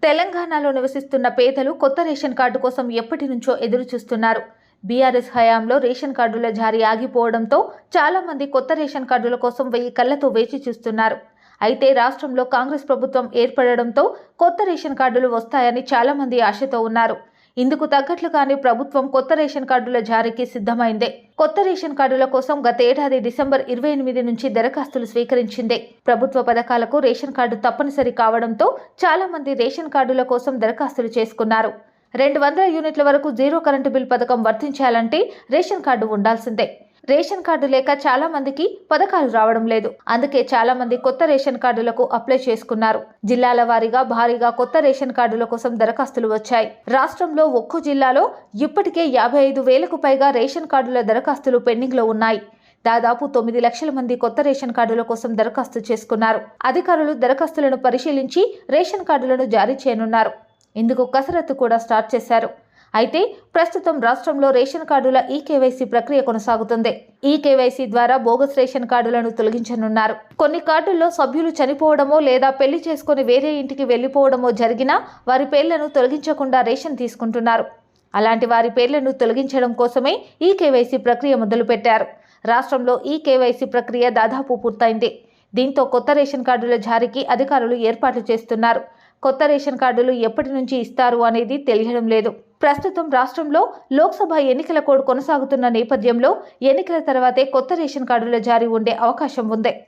తెలంగాణలో నివసిస్తున్న పేదలు కొత్త రేషన్ కార్డు కోసం ఎప్పటి నుంచో ఎదురు చూస్తున్నారు. బీఆర్ఎస్ హయాంలో రేషన్ కార్డుల జారీ ఆగిపోవడంతో చాలా మంది కొత్త రేషన్ కార్డుల కోసం 1000 కళ్లతో వేచి చూస్తున్నారు. అయితే రాష్ట్రంలో కాంగ్రెస్ ప్రభుత్వం ఏర్పడడంతో కొత్త రేషన్ కార్డులు వస్తాయని చాలా మంది ఆశతో ఉన్నారు. ఇందుకు తగ్గట్లుగానే ప్రభుత్వం కొత్త రేషన్ కార్డుల జారీకి సిద్ధమైంది. కొత్త రేషన్ కార్డుల కోసం గత ఏడాది డిసెంబర్ 28 నుంచి దరఖాస్తులు స్వీకరించింది. ప్రభుత్వ పథకాలకు రేషన్ కార్డు తప్పనిసరి కావడంతో చాలా మంది రేషన్ కార్డుల కోసం దరఖాస్తులు చేసుకున్నారు. 200 యూనిట్ల వరకు జీరో కరెంటు బిల్ పథకం వర్తించాలంటే రేషన్ కార్డు ఉండాల్సిందే. రేషన్ కార్డు లేక చాలా మందికి పథకాలు రావడం లేదు. అందుకే చాలా మంది కొత్త రేషన్ కార్డులకు అప్లై చేసుకున్నారు. జిల్లాల వారీగా భారీగా కొత్త రేషన్ కార్డుల కోసం దరఖాస్తులు వచ్చాయి. రాష్ట్రంలో ఒక్కో జిల్లాలో ఇప్పటికే 55,000కు పైగా రేషన్ కార్డుల దరఖాస్తులు పెండింగ్ లో ఉన్నాయి. దాదాపు 9 లక్షల మంది కొత్త రేషన్ కార్డుల కోసం దరఖాస్తు చేసుకున్నారు. అధికారులు దరఖాస్తులను పరిశీలించి రేషన్ కార్డులను జారీ చేయనున్నారు. ఇందుకు కసరత్తు కూడా స్టార్ట్ చేశారు. అయితే ప్రస్తుతం రాష్ట్రంలో రేషన్ కార్డుల ఈకేవైసీ ప్రక్రియ కొనసాగుతుంది. ఈకేవైసీ ద్వారా బోగస్ రేషన్ కార్డులను తొలగించనున్నారు. కొన్ని కార్డుల్లో సభ్యులు చనిపోవడమో లేదా పెళ్లి చేసుకుని వేరే ఇంటికి వెళ్లిపోవడమో జరిగినా వారి పేర్లను తొలగించకుండా రేషన్ తీసుకుంటున్నారు. అలాంటి వారి పేర్లను తొలగించడం కోసమే ఈకేవైసీ ప్రక్రియ మొదలుపెట్టారు. రాష్ట్రంలో ఈకేవైసీ ప్రక్రియ దాదాపు పూర్తయింది. దీంతో కొత్త రేషన్ కార్డుల జారీకి అధికారులు ఏర్పాట్లు చేస్తున్నారు. కొత్త రేషన్ కార్డులు ఎప్పటి నుంచి ఇస్తారు అనేది తెలియడం లేదు. ప్రస్తుతం రాష్ట్రంలో లోక్సభ ఎన్నికల కోడ్ కొనసాగుతున్న నేపథ్యంలో ఎన్నికల తర్వాతే కొత్త రేషన్ కార్డుల జారీ ఉండే అవకాశం ఉంది.